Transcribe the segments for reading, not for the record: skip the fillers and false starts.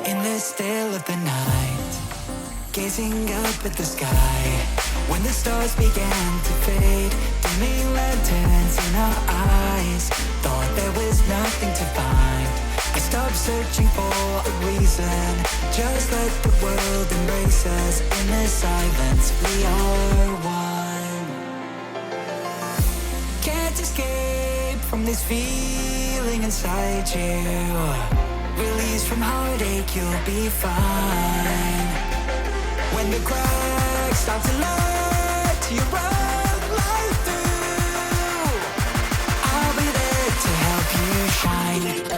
In the still of the night, gazing up at the sky, when the stars began to fade, dimming lanterns in our eyes, thought there was nothing to find. I stopped searching for a reason, just let the world embrace us. In the silence, we are one. Can't escape from this feeling inside you. Release from heartache, you'll be fine. When the cracks start to let you run light through, I'll be there to help you shine.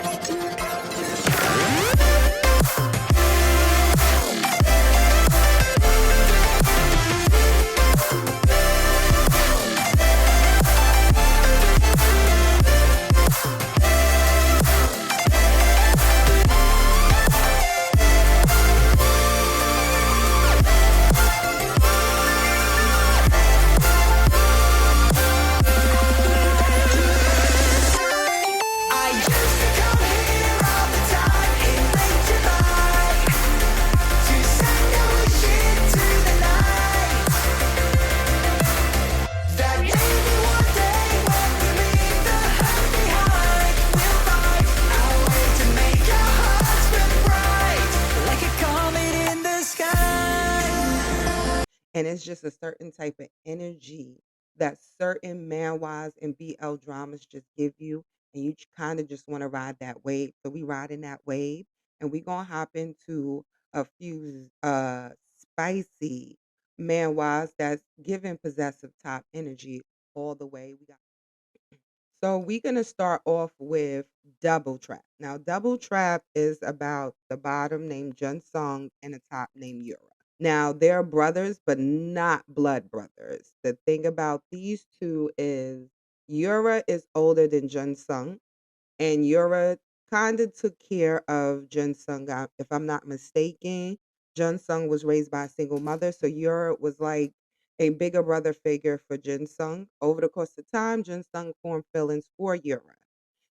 And it's just a certain type of energy that certain manhwas and BL dramas just give you. And you kind of just want to ride that wave. So we riding that wave. And we going to hop into a few spicy manhwas that's giving possessive top energy all the way. So we're gonna start off with Double Trap. Now, Double Trap is about the bottom named Jun Sung and the top named Yura. Now, they're brothers, but not blood brothers. The thing about these two is Yura is older than Jun Sung, and Yura kind of took care of Jun Sung. If I'm not mistaken, Jun Sung was raised by a single mother, so Yura was like a bigger brother figure for Jun Sung. Over the course of time, Jun Sung formed feelings for Yura.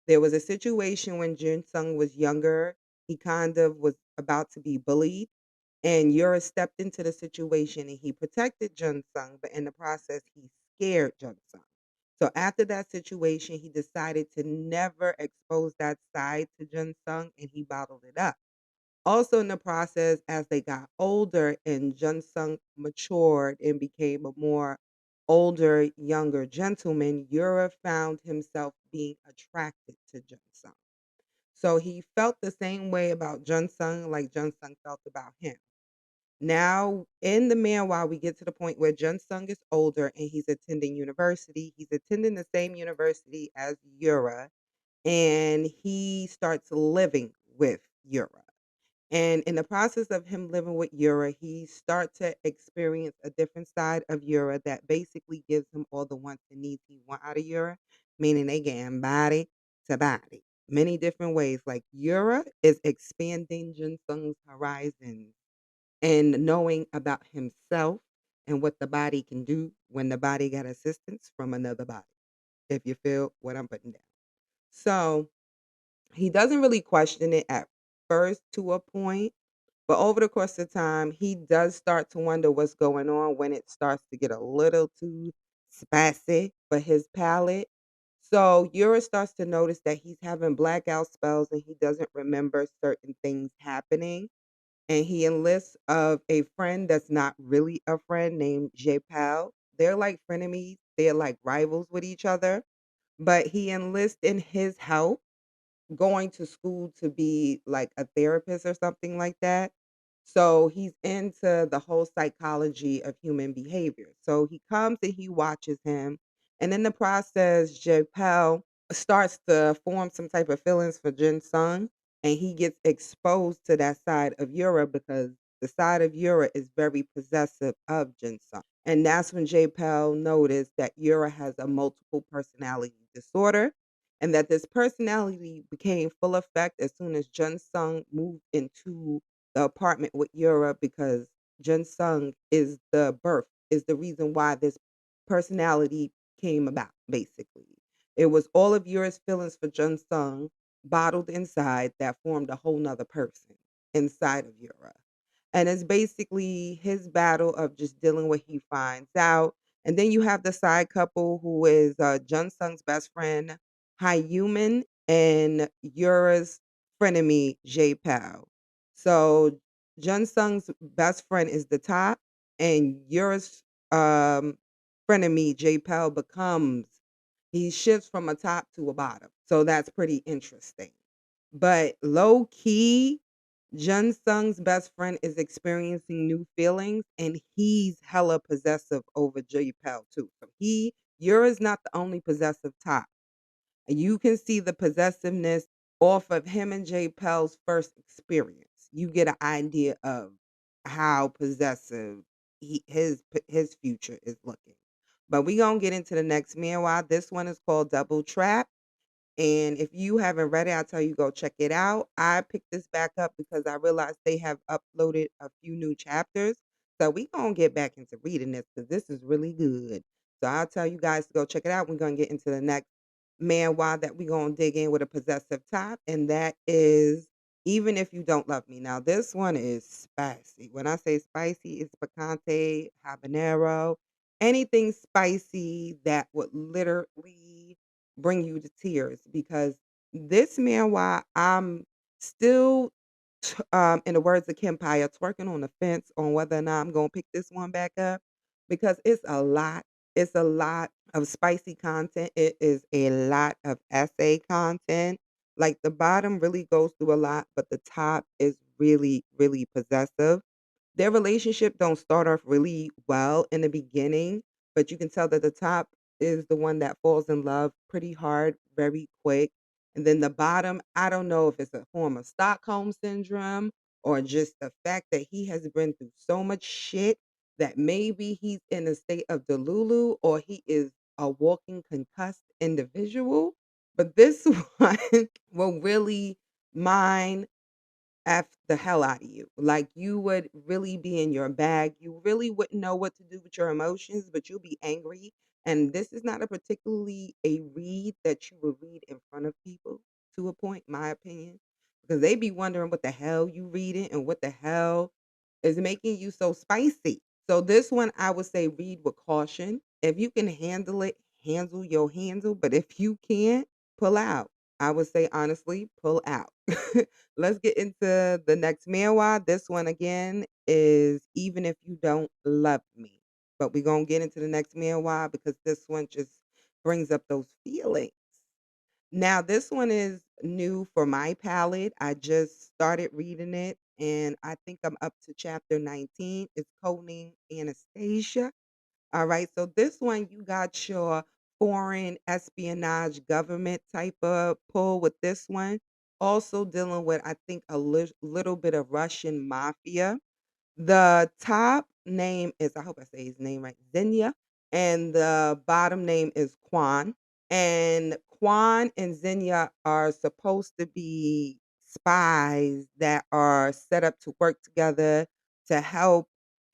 There was a situation when Jun Sung was younger. He kind of was about to be bullied, and Yura stepped into the situation and he protected Jun Sung, but in the process, he scared Jun Sung. So after that situation, he decided to never expose that side to Jun Sung and he bottled it up. Also, in the process, as they got older and Jun Sung matured and became a more older, younger gentleman, Yura found himself being attracted to Jun Sung. So he felt the same way about Jun Sung like Jun Sung felt about him. Now, in the manhwa, we get to the point where Jun Sung is older and he's attending university. He's attending the same university as Yura, and he starts living with Yura. And in the process of him living with Yura, he starts to experience a different side of Yura that basically gives him all the wants and needs he want out of Yura, meaning they getting body to body. Many different ways. Like Yura is expanding Jun Sung's horizons and knowing about himself and what the body can do when the body got assistance from another body, if you feel what I'm putting down. So he doesn't really question it at first to a point, but over the course of time, he does start to wonder what's going on when it starts to get a little too spicy for his palate. So Yura starts to notice that he's having blackout spells and he doesn't remember certain things happening, and he enlists of a friend that's not really a friend named J-Pal. They're like frenemies. They're like rivals with each other. But he enlists in his help going to school to be like a therapist or something like that. So he's into the whole psychology of human behavior. So he comes and he watches him. And in the process, J-Pal starts to form some type of feelings for Jin Sung, and he gets exposed to that side of Yura because the side of Yura is very possessive of Jin Sung. And that's when J-Pal noticed that Yura has a multiple personality disorder and that this personality became full effect as soon as Jun Sung moved into the apartment with Yura because Jun Sung is the reason why this personality came about, basically. It was all of Yura's feelings for Jun Sung bottled inside that formed a whole nother person. inside of Yura. And it's basically his battle of just dealing with what he finds out. And then you have the side couple who is Jun Sung's best friend, Hyun, and Yura's frenemy, J Pal. So Jun Sung's best friend is the top, and Yura's frenemy, J Pal, he shifts from a top to a bottom. So that's pretty interesting. But low key, Jun Sung's best friend is experiencing new feelings and he's hella possessive over J Pal too. So Yura's not the only possessive top. You can see the possessiveness off of him and J Pel's first experience. You get an idea of how possessive his future is looking. But we gonna get into the next meanwhile. This one is called Double Trap. And if you haven't read it, I tell you go check it out. I picked this back up because I realized they have uploaded a few new chapters. So we gonna get back into reading this because this is really good. So I'll tell you guys to go check it out. We're gonna get into the next manhwa that we're gonna dig in with a possessive top, and that is Even If You Don't Love Me. Now this one is spicy. When I say spicy, it's picante, habanero, anything spicy that would literally bring you to tears because this man, why I'm still, in the words of Kempire, twerking on the fence on whether or not I'm going to pick this one back up because it's a lot. It's a lot of spicy content. It is a lot of essay content. Like the bottom really goes through a lot, but the top is really, really possessive. Their relationship don't start off really well in the beginning, but you can tell that the top is the one that falls in love pretty hard, very quick. And then the bottom, I don't know if it's a form of Stockholm syndrome or just the fact that he has been through so much shit that maybe he's in a state of delulu or he is a walking concussed individual. But this one will really mind F the hell out of you. Like you would really be in your bag. You really wouldn't know what to do with your emotions, but you'll be angry. And this is not a particularly a read that you would read in front of people to a point, my opinion. Because they be wondering what the hell you reading and what the hell is making you so spicy. So this one I would say read with caution. If you can handle it, handle your handle. But if you can't, pull out. I would say honestly, pull out. Let's get into the next manhwa. This one again is Even If You Don't Love Me. But we're going to get into the next manhwa because this one just brings up those feelings. Now, this one is new for my palette. I just started reading it and I think I'm up to chapter 19. It's codenamed Anastasia. All right. So this one, you got your foreign espionage government type of pull with this one. Also dealing with, I think, a little bit of Russian mafia. The top name is, I hope I say his name right, Xenia, and the bottom name is Quan. And Quan and Xenia are supposed to be spies that are set up to work together to help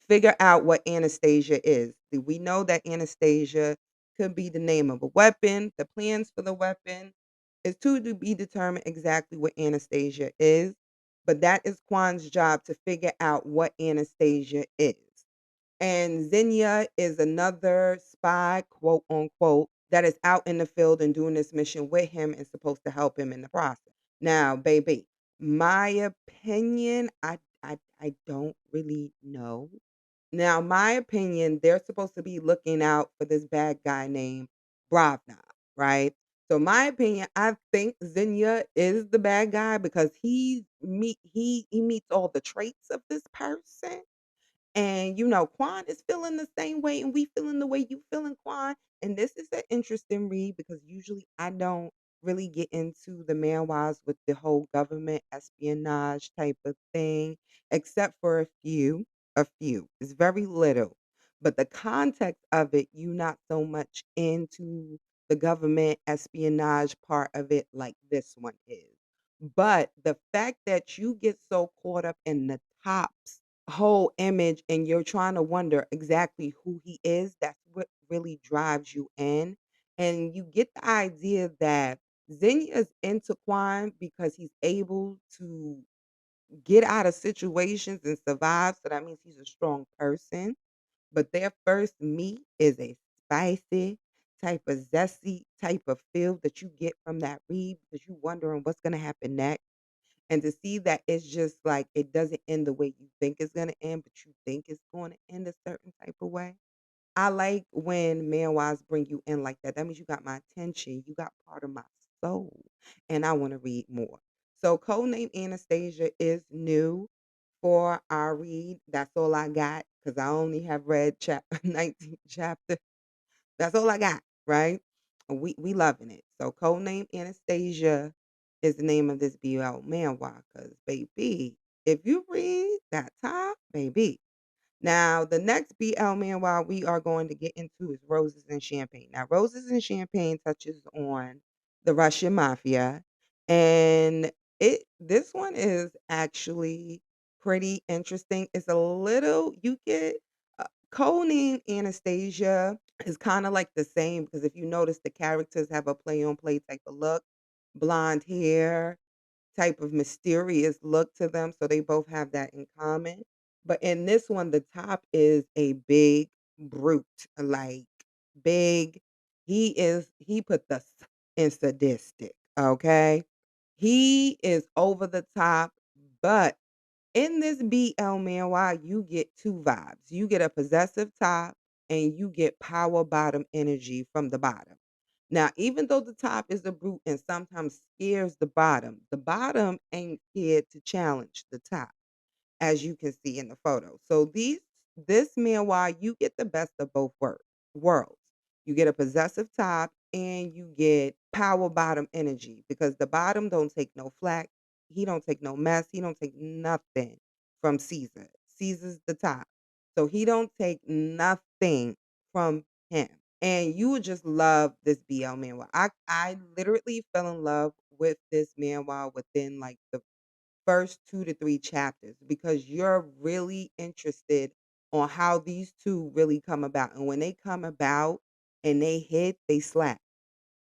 figure out what Anastasia is. We know that Anastasia could be the name of a weapon. The plans for the weapon is to be determined exactly what Anastasia is, but that is Kwan's job to figure out what Anastasia is. And Xenia is another spy, quote unquote, that is out in the field and doing this mission with him and supposed to help him in the process. Now, baby, my opinion, I don't really know. Now, my opinion, they're supposed to be looking out for this bad guy named Bravna, right? So my opinion, I think Xenia is the bad guy because he meets all the traits of this person. And Quan is feeling the same way, and we feeling the way you feeling, Quan. And this is an interesting read because usually I don't really get into the manhwas with the whole government espionage type of thing, except for a few. A few. It's very little. But the context of it, you not so much into the government espionage part of it like this one is. But the fact that you get so caught up in the tops whole image and you're trying to wonder exactly who he is, that's what really drives you in. And you get the idea that Xenia is into Quan because he's able to get out of situations and survive. So that means he's a strong person. But their first meet is a spicy type of zesty type of feel that you get from that read because you're wondering what's going to happen next. And to see that it's just like it doesn't end the way you think it's going to end, but you think it's going to end a certain type of way. I like when manhwas bring you in like that. That means you got my attention. You got part of my soul. And I want to read more. So Codename Anastasia is new for our read. That's all I got because I only have read 19 chapter. That's all I got, right? We loving it. So Codename Anastasia is the name of this BL manhwa. Cause baby, if you read that top, baby, now, the next BL Manhwa we are going to get into is Roses and Champagne. Now, Roses and Champagne touches on the Russian mafia, and this one is actually pretty interesting. It's a little you get codename Anastasia is kind of like the same because if you notice the characters have a play on play type of look, blonde hair, type of mysterious look to them, so they both have that in common. But in this one, the top is a big brute, like big. He put the in sadistic, okay? He is over the top, but in this BL manhwa, you get two vibes. You get a possessive top and you get power bottom energy from the bottom. Now, even though the top is a brute and sometimes scares the bottom ain't scared to challenge the top, as you can see in the photo. So this meanwhile, you get the best of both worlds. You get a possessive top and you get power bottom energy because the bottom don't take no flack. He don't take no mess. He don't take nothing from Caesar. Caesar's the top. So he don't take nothing from him. And you would just love this BL manhwa. I literally fell in love with this manhwa within like the first 2 to 3 chapters because you're really interested on how these two really come about. And when they come about and they hit, they slap.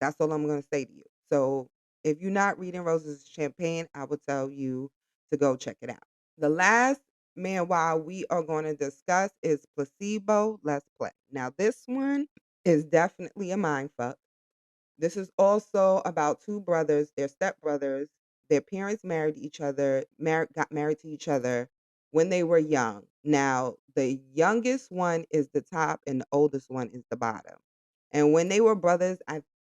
That's all I'm gonna say to you. So if you're not reading Roses Champagne, I would tell you to go check it out. The last manhwa we are going to discuss is Placebo Let's Play. Now this one is definitely a mind fuck. This is also about two brothers, they're stepbrothers. Their parents married each other, got married to each other when they were young. Now, the youngest one is the top and the oldest one is the bottom. And when they were brothers,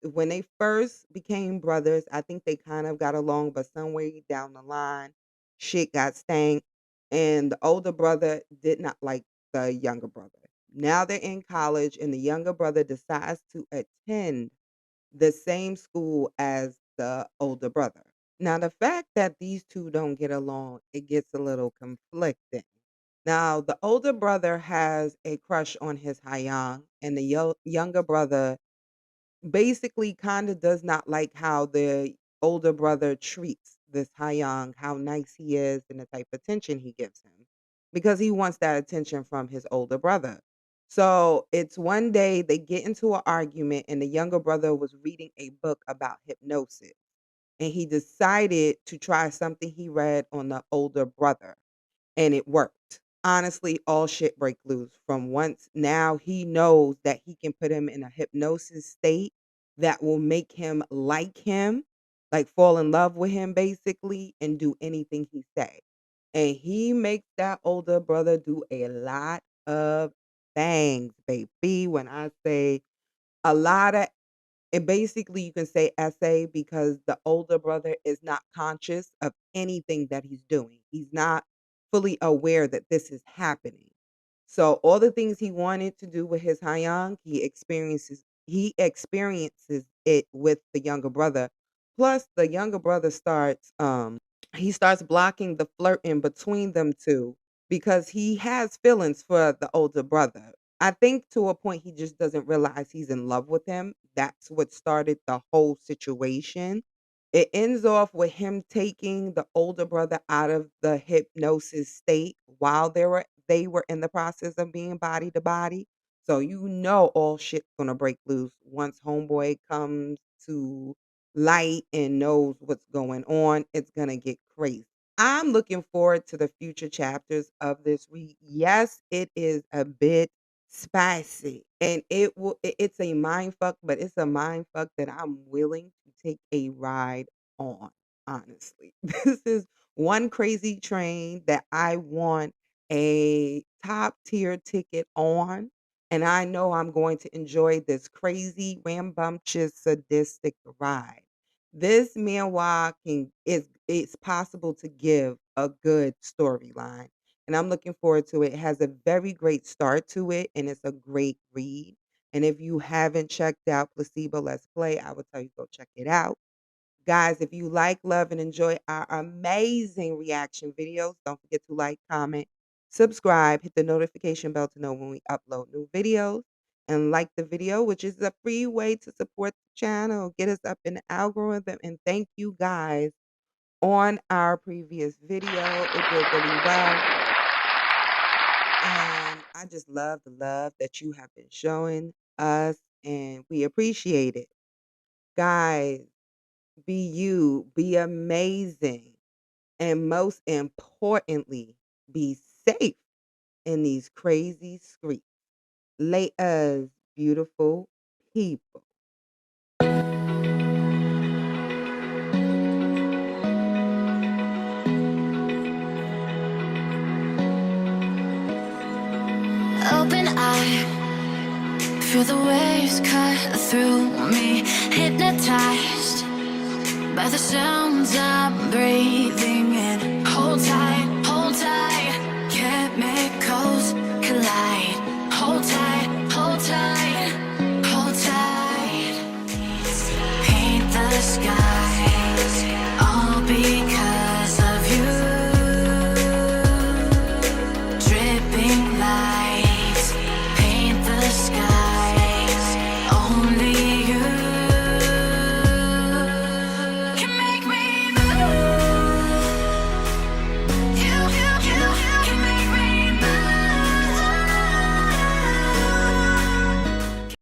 when they first became brothers, I think they kind of got along, but some way down the line, shit got stank. And the older brother did not like the younger brother. Now they're in college, and the younger brother decides to attend the same school as the older brother. Now, the fact that these two don't get along, it gets a little conflicting. Now, the older brother has a crush on his Hyun, and the younger brother basically kind of does not like how the older brother treats this Hyung, how nice he is, and the type of attention he gives him because he wants that attention from his older brother. So it's one day they get into an argument, and the younger brother was reading a book about hypnosis, and he decided to try something he read on the older brother and it worked. Honestly, all shit break loose from once now he knows that he can put him in a hypnosis state that will make him like him, like fall in love with him basically and do anything he say. And he makes that older brother do a lot of things, baby. When I say a lot of and basically, you can say essay because the older brother is not conscious of anything that he's doing. He's not fully aware that this is happening. So all the things he wanted to do with his Hyung, he experiences it with the younger brother. Plus, the younger brother starts blocking the flirting between them two because he has feelings for the older brother. I think to a point he just doesn't realize he's in love with him. That's what started the whole situation. It ends off with him taking the older brother out of the hypnosis state while they were in the process of being body to body. So you know all shit's gonna break loose once homeboy comes to light and knows what's going on. It's gonna get crazy. I'm looking forward to the future chapters of this read. Yes, it is a bit spicy and it's a mind fuck, but it's a mind fuck that I'm willing to take a ride on, honestly. This is one crazy train that I want a top tier ticket on, and I know I'm going to enjoy this crazy, rambunctious, sadistic ride. This manhwa can is it's possible to give a good storyline, and I'm looking forward to it. It has a very great start to it, and it's a great read. And if you haven't checked out Placebo Let's Play, I would tell you go check it out. Guys, if you like, love, and enjoy our amazing reaction videos, don't forget to like, comment, subscribe, hit the notification bell to know when we upload new videos, and like the video, which is a free way to support the channel, get us up in the algorithm. And thank you guys on our previous video. It did really well. And I just love the love that you have been showing us, and we appreciate it. Guys, be you, be amazing, and most importantly, be safe in these crazy streets. Laters, beautiful people. Open eye, feel the waves cut through me, hypnotized by the sounds I'm breathing in.